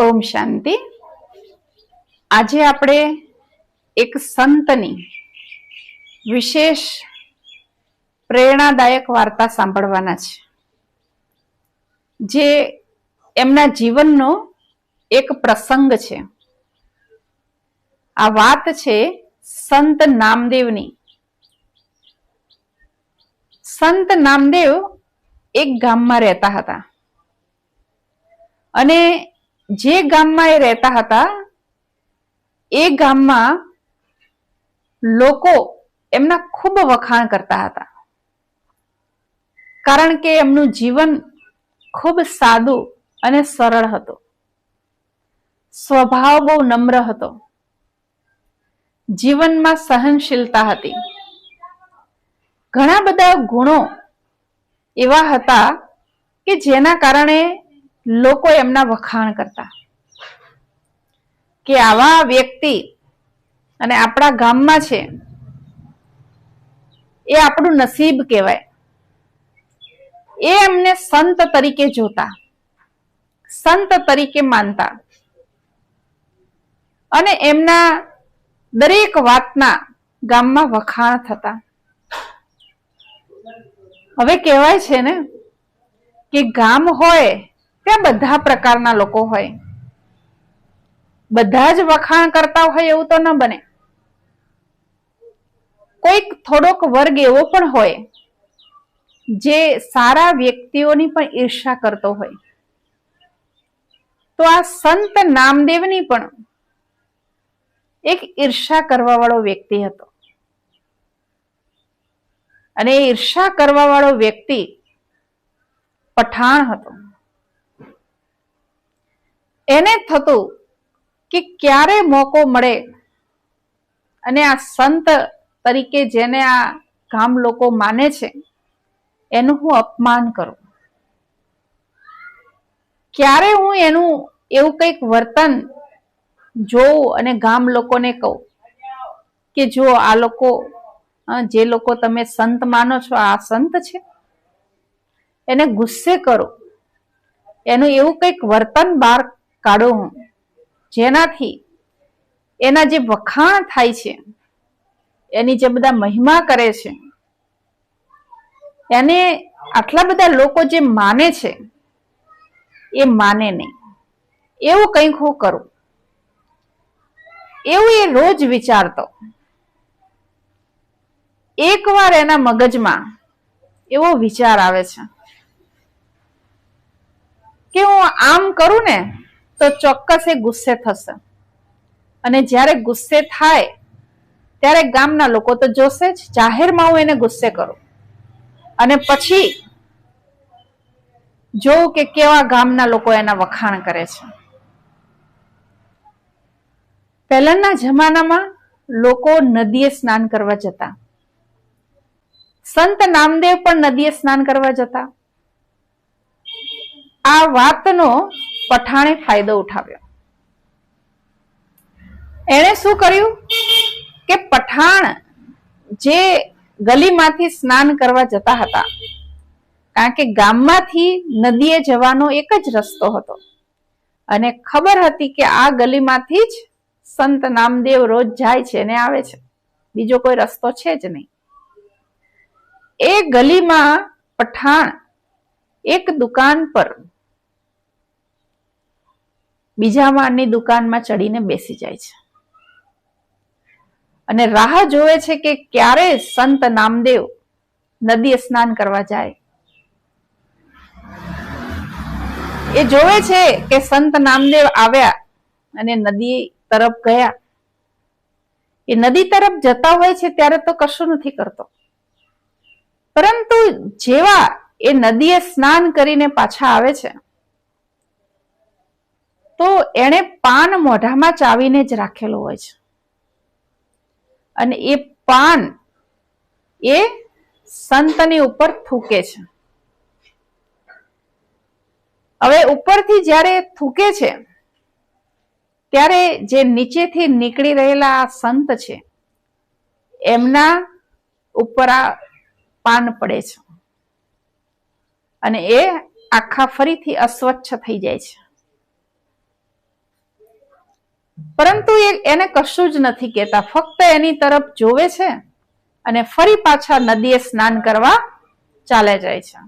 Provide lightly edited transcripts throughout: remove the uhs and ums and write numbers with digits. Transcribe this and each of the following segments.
ઓમ શાંતિ. આજે આપણે એક સંતની વિશેષ પ્રેરણાદાયક વાર્તા સાંભળવાના છે, જે એમના જીવનનો એક પ્રસંગ છે. આ વાત છે સંત નામદેવની. સંત નામદેવ એક ગામમાં રહેતા હતા, અને જે ગામમાં એ રહેતા હતા એ ગામમાં લોકો એમના ખૂબ વખાણ કરતા હતા, કારણ કે એમનું જીવન ખૂબ સાદું અને સરળ હતું. સ્વભાવ બહુ નમ્ર હતો. જીવનમાં સહનશીલતા હતી. ઘણા બધા ગુણો એવા હતા કે જેના કારણે લોકો એમના વખાણ કરતા કે આવા વ્યક્તિ અને આપણા ગામમાં છે એ આપણું નસીબ કહેવાય. એ એમને સંત તરીકે જોતા, સંત તરીકે માનતા, અને એમના દરેક વાતના ગામમાં વખાણ થતા. હવે કહેવાય છે ને કે ગામ હોય ત્યાં બધા પ્રકારના લોકો હોય. બધા જ વખાણ કરતા હોય એવું તો ન બને. કોઈક થોડોક વર્ગ એવો પણ હોય જે સારા વ્યક્તિઓની પણ ઈર્ષા કરતો હોય. તો આ સંત નામદેવની પણ એક ઈર્ષા કરવા વાળો વ્યક્તિ હતો, અને એ ઈર્ષા કરવા વાળો વ્યક્તિ પઠાણ હતો. એને થતું કે ક્યારે મોકો મળે અને આ સંત તરીકે જેને આ ગામ લોકો માને છે એનું હું અપમાન કરું, ક્યારે હું એનું એવું કંઈક વર્તન જોઉં અને ગામ લોકોને કહું કે જો આ લોકો, જે લોકો તમે સંત માનો છો, આ સંત છે. એને ગુસ્સે કરો, એનું એવું કંઈક વર્તન બહાર કાઢું હું, જેનાથી એના જે વખાણ થાય છે, એની જે બધા મહિમા કરે છે, એને આટલા બધા લોકો જે માને છે એ માને નહીં. એવું કંઈક હું કરું, એવું એ રોજ વિચારતો. એકવાર એના મગજમાં એવો વિચાર આવે છે કે હું આમ કરું ને તો ચોક્કસ એ ગુસ્સે થશે, અને જ્યારે ગુસ્સે થાય ત્યારે ગામના લોકો તો જોશે જ. જાહેરમાં હું એને ગુસ્સે કરું અને પછી જોઉં કે કેવા ગામના લોકો એના વખાણ કરે છે. પહેલાના જમાનામાં લોકો નદીએ સ્નાન કરવા જતા. સંત નામદેવ પણ નદીએ સ્નાન કરવા જતા. આ વાતનો પઠાણે ફાયદો ઉઠાવ્યો. એણે શું કર્યું કે પઠાણ જે ગલીમાંથી સ્નાન કરવા જતા હતા, કારણ કે ગામમાંથી નદીએ જવાનો એક જ રસ્તો હતો, અને ખબર હતી કે આ ગલીમાંથી જ સંત નામદેવ રોજ જાય છે અને આવે છે, બીજો કોઈ રસ્તો છે જ નહીં. એ ગલીમાં પઠાણ એક દુકાન પર બીજા માળની દુકાનમાં ચડીને બેસી જાય છે, અને રાહ જોવે છે કે ક્યારે સંત નામદેવ નદીએ સ્નાન કરવા જાય. એ જોવે છે કે સંત નામદેવ આવ્યા અને નદી તરફ ગયા. એ નદી તરફ જતા હોય છે ત્યારે તો કશું નથી કરતો, પરંતુ જેવા એ નદીએ સ્નાન કરીને પાછા આવે છે તો એણે પાન મોઢામાં ચાવીને જ રાખેલો હોય છે, અને એ પાન એ સંતની ઉપર થૂકે છે. હવે ઉપરથી જ્યારે થૂકે છે ત્યારે જે નીચેથી નીકળી રહેલા આ સંત છે એમના ઉપર આ પાન પડે છે, અને એ આખા ફરીથી અસ્વચ્છ થઈ જાય છે. પરંતુ એને કશું જ નથી કહેતા, ફક્ત એની તરફ જોવે છે અને ફરી પાછા નદીએ સ્નાન કરવા ચાલે જાય છે.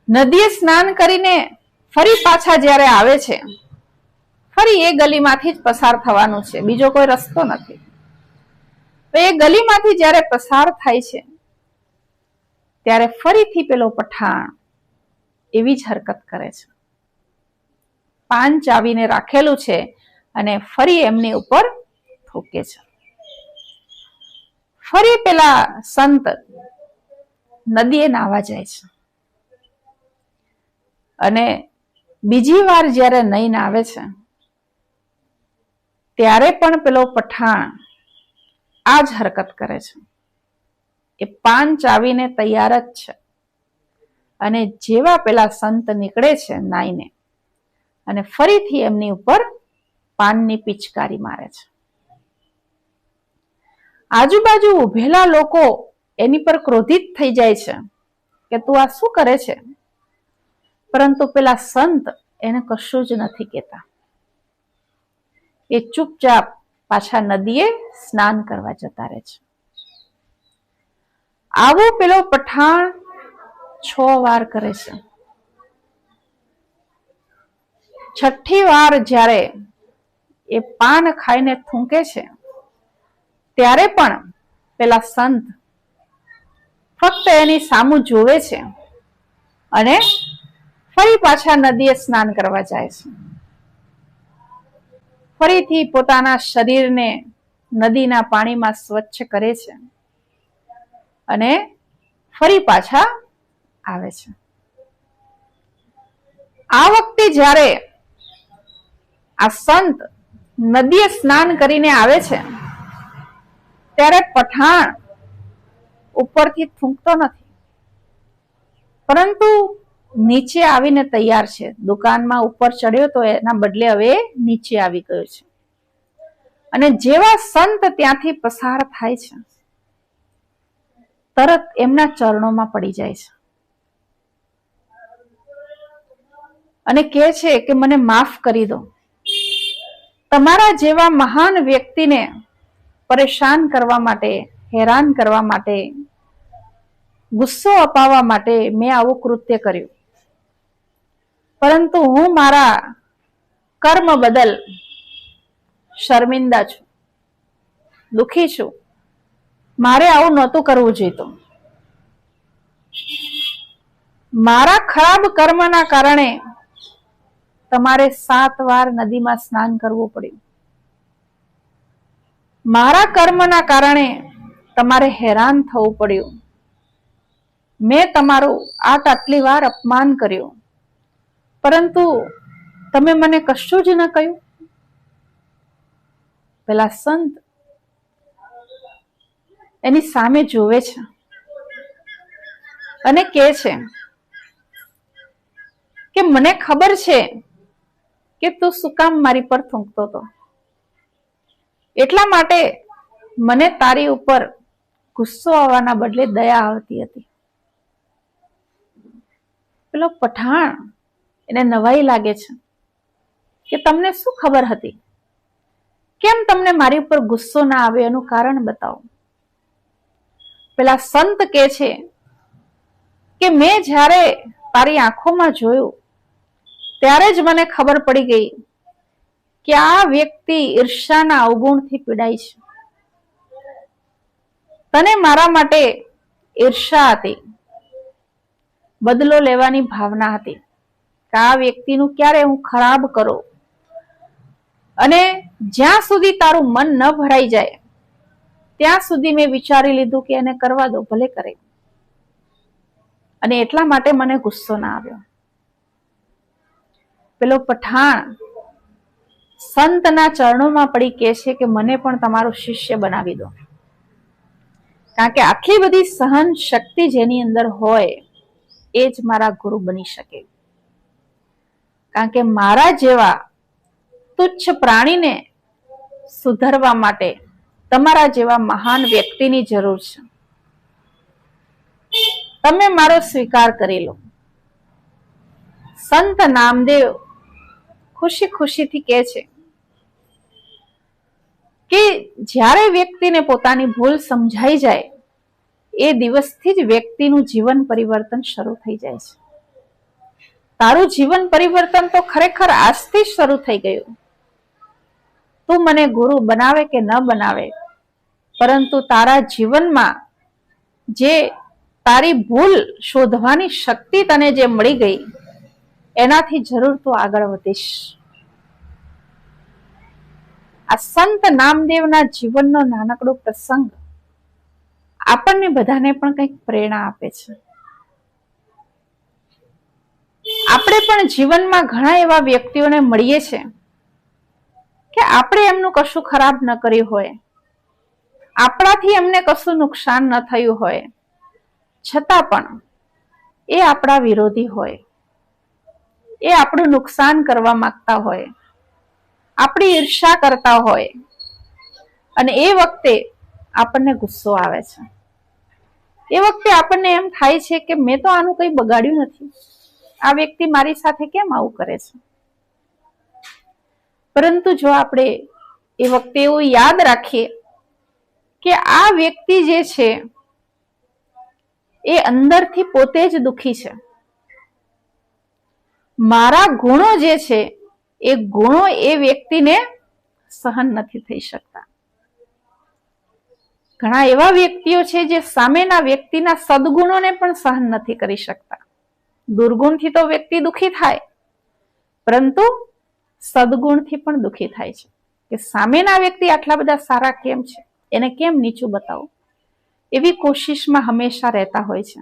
નદીએ સ્નાન કરીને ફરી પાછા જ્યારે આવે છે, ફરી એ ગલીમાંથી જ પસાર થવાનું છે, બીજો કોઈ રસ્તો નથી. તો એ ગલીમાંથી જ્યારે પસાર થાય છે ત્યારે ફરીથી પેલો પઠાણ એવી જ હરકત કરે છે. પાન ચાવીને રાખેલું છે અને ફરી એમની ઉપર થૂકે છે. ફરી પેલા સંત નદીએ નાહવા જાય છે અને બીજી વાર જ્યારે નહીં નાવે છે ત્યારે પણ પેલો પઠાણ આ જ હરકત કરે છે. એ પાન ચાવીને તૈયાર જ છે અને જેવા પેલા સંત નીકળે છે નાઈને અને ફરીથી એમની ઉપર પાનની પિચકારી મારે છે. આજુબાજુ ઉભેલા લોકો એની પર ક્રોધિત થઈ જાય છે કે તું આ શું કરે છે, પરંતુ પેલા સંત એને કશું જ નથી કહેતા. એ ચૂપચાપ પાછા નદીએ સ્નાન કરવા જતા રહે છે. આવો પેલો પઠાણ 6 વાર કરે છે. 6ઠી વાર જ્યારે એ પાન ખાઈને થૂંકે છે ત્યારે પણ પેલા સંત ફક્ત એની સામું જોવે છે અને ફરી પાછા નદીએ સ્નાન કરવા જાય છે. ફરીથી પોતાના શરીરને નદીના પાણીમાં સ્વચ્છ કરે છે અને ફરી પાછા આવે છે. આ વખતે જ્યારે આ સંત નદીએ સ્નાન કરીને આવે છે ત્યારે પઠાણ ઉપરથી થૂંકતો નથી, પરંતુ નીચે આવીને તૈયાર છે. દુકાનમાં ઉપર ચડ્યો તો એના બદલે હવે નીચે આવી ગયો છે અને જેવા સંત ત્યાંથી પસાર થાય છે તરત એમના ચરણોમાં પડી જાય છે અને કહે છે કે મને માફ કરી દો. તમારા જેવા મહાન વ્યક્તિને પરેશાન કરવા માટે, હેરાન કરવા માટે, ગુસ્સો અપાવવા માટે મેં આવું કૃત્ય કર્યું, પરંતુ હું મારા કર્મ બદલ શર્મિંદા છું, દુખી છું. મારે આવું નહોતું કરવું જોઈતું. મારા ખરાબ કર્મના કારણે તમારે 7 વાર નદીમાં સ્નાન કરવું પડ્યું. મારા કર્મના કારણે તમારે હેરાન થવું પડ્યું. મેં તમારું આટલી વાર અપમાન કર્યું, પરંતુ તમે મને કશું જ ન કહ્યું. પેલા સંત એની સામે જોવે છે અને કહે છે કે મને ખબર છે કે તું શું કામ મારી પર થૂંકતો હતો, એટલા માટે મને તારી ઉપર ગુસ્સો આવવાના બદલે દયા આવતી હતી. પેલો પઠાણ એને નવાઈ લાગે છે કે તમને શું ખબર હતી, કેમ તમને મારી ઉપર ગુસ્સો ના આવે, એનું કારણ બતાવો. પેલા સંત કહે છે કે મેં જ્યારે તારી આંખોમાં જોયું ત્યારે જ મને ખબર પડી ગઈ કે આ વ્યક્તિ ઈર્ષાના અવગુણથી પીડાય છે. તને મારા માટે ઈર્ષા હતી, બદલો લેવાની ભાવના હતી કે આ વ્યક્તિનું ક્યારે હું ખરાબ કરું, અને જ્યાં સુધી તારું મન ન ભરાઈ જાય ત્યાં સુધી મેં વિચારી લીધું કે એને કરવા દો, ભલે કરે, અને એટલા માટે મને ગુસ્સો ના આવ્યો. પેલો પઠાણ સંતના ચરણોમાં પડી કહે છે કે મને પણ તમારો શિષ્ય બનાવી દો, કારણ કે આટલી બધી સહન શક્તિ જેની અંદર હોય એ જ મારા ગુરુ બની શકે. કારણ કે મારા જેવા તુચ્છ પ્રાણીને સુધારવા માટે તમારા જેવા મહાન વ્યક્તિની જરૂર છે. તમે મારો સ્વીકાર કરી લો. સંત નામદેવ ખુશી ખુશીથી કહે છે કે જ્યારે વ્યક્તિને પોતાની ભૂલ સમજાઈ જાય એ દિવસથી જ વ્યક્તિનું જીવન પરિવર્તન શરૂ થઈ જાય છે. તારું જીવન પરિવર્તન તો ખરેખર આજથી જ શરૂ થઈ ગયું. તું મને ગુરુ બનાવે કે ન બનાવે, પરંતુ તારા જીવનમાં જે તારી ભૂલ શોધવાની શક્તિ તને જે મળી ગઈ એનાથી જરૂર તું આગળ વધીશ. આ સંત નામદેવના જીવનનો નાનકડો પ્રસંગ આપણને બધાને પણ કંઈક પ્રેરણા આપે છે. આપણે પણ જીવનમાં ઘણા એવા વ્યક્તિઓને મળીએ છીએ કે આપણે એમનું કશું ખરાબ ન કર્યું હોય, આપણાથી એમને કશું નુકસાન ન થયું હોય, છતાં પણ એ આપણા વિરોધી હોય, એ આપણું નુકસાન કરવા માંગતા હોય, આપણી ઈર્ષા કરતા હોય, અને એ વખતે આપણને ગુસ્સો આવે છે. એ વખતે આપણને એમ થાય છે કે મેં તો આનું કંઈ બગાડ્યું નથી, આ વ્યક્તિ મારી સાથે કેમ આવું કરે છે. પરંતુ જો આપણે એ વખતે એવું યાદ રાખીએ કે આ વ્યક્તિ જે છે એ અંદરથી પોતે જ દુખી છે, મારા ગુણો જે છે એ ગુણો એ વ્યક્તિને સહન નથી થઈ શકતા. ઘણા એવા વ્યક્તિઓ છે જે સામેના વ્યક્તિના સદગુણોને પણ સહન નથી કરી શકતા. દુર્ગુણથી તો વ્યક્તિ દુખી થાય, પરંતુ સદગુણથી પણ દુખી થાય છે કે સામેના વ્યક્તિ આટલા બધા સારા કેમ છે, એને કેમ નીચું બતાવું, એવી કોશિશમાં હંમેશા રહેતા હોય છે.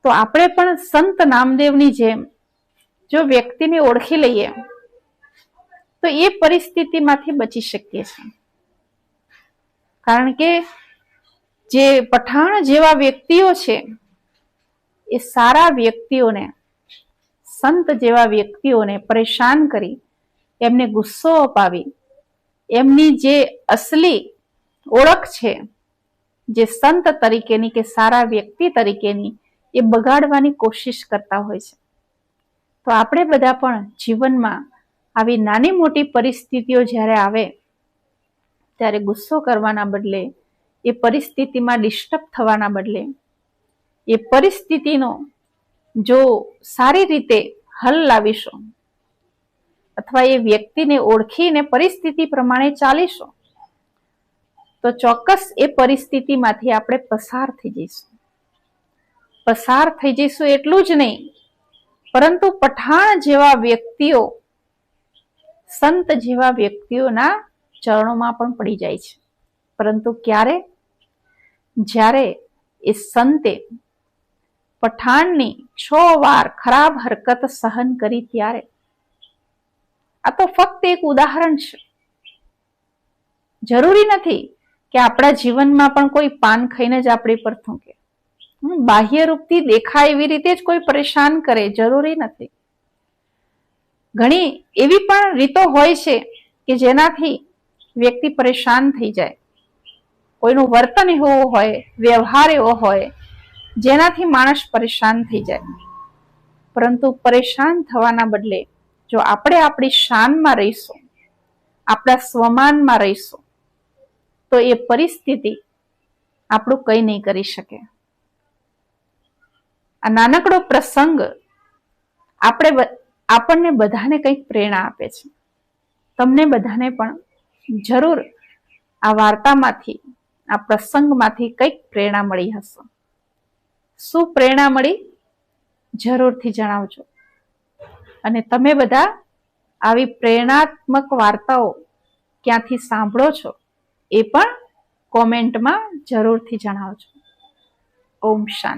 તો આપણે પણ સંત નામદેવની જેમ જો વ્યક્તિને ઓળખી લઈએ તો એ પરિસ્થિતિમાંથી બચી શકીએ છીએ. કારણ કે જે પઠાણ જેવા વ્યક્તિઓ છે એ સારા વ્યક્તિઓને, સંત જેવા વ્યક્તિઓને પરેશાન કરી, એમને ગુસ્સો અપાવી, એમની જે અસલી ઓળખ છે જે સંત તરીકેની કે સારા વ્યક્તિ તરીકેની, એ બગાડવાની કોશિશ કરતા હોય છે. તો આપણે બધા પણ જીવનમાં આવી નાની મોટી પરિસ્થિતિઓ જ્યારે આવે ત્યારે ગુસ્સો કરવાના બદલે, એ પરિસ્થિતિમાં ડિસ્ટર્બ થવાના બદલે, એ પરિસ્થિતિનો જો સારી રીતે હલ લાવીશું અથવા એ વ્યક્તિને ઓળખીને પરિસ્થિતિ પ્રમાણે ચાલીશું તો ચોક્કસ એ પરિસ્થિતિમાંથી આપણે પસાર થઈ જઈશું. પસાર થઈ જઈશું એટલું જ નહીં, પરંતુ પઠાણ જેવા વ્યક્તિઓ, સંત જેવા વ્યક્તિઓના ચરણોમાં પણ પડી જાય છે. પરંતુ ક્યારે? જ્યારે એ સંતે પઠાણની 6 વાર ખરાબ હરકત સહન કરી ત્યારે. આ તો ફક્ત એક ઉદાહરણ છે. જરૂરી નથી કે આપણા જીવનમાં પણ કોઈ પાન ખાઈને જ આપણી પર થૂંકે, બાહ્ય રૂપથી દેખાય એવી રીતે જ કોઈ પરેશાન કરે, જરૂરી નથી. ઘણી એવી પણ રીતો હોય છે કે જેનાથી વ્યક્તિ પરેશાન થઈ જાય. કોઈનું વર્તન એવું હોય, વ્યવહાર એવો હોય જેનાથી માણસ પરેશાન થઈ જાય. પરંતુ પરેશાન થવાના બદલે જો આપણે આપણી શાનમાં રહીશું, આપણા સ્વમાનમાં રહીશું, તો એ પરિસ્થિતિ આપણું કંઈ નહીં કરી શકે. આ નાનકડો પ્રસંગ આપણને બધાને કંઈક પ્રેરણા આપે છે. તમને બધાને પણ જરૂર આ વાર્તામાંથી, આ પ્રસંગમાંથી કંઈક પ્રેરણા મળી હશે. શું પ્રેરણા મળી? જરૂરથી જણાવજો. અને તમે બધા આવી પ્રેરણાત્મક વાર્તાઓ ક્યાંથી સાંભળો છો એ પણ કોમેન્ટમાં જરૂરથી જણાવજો. ઓમ શાંતિ.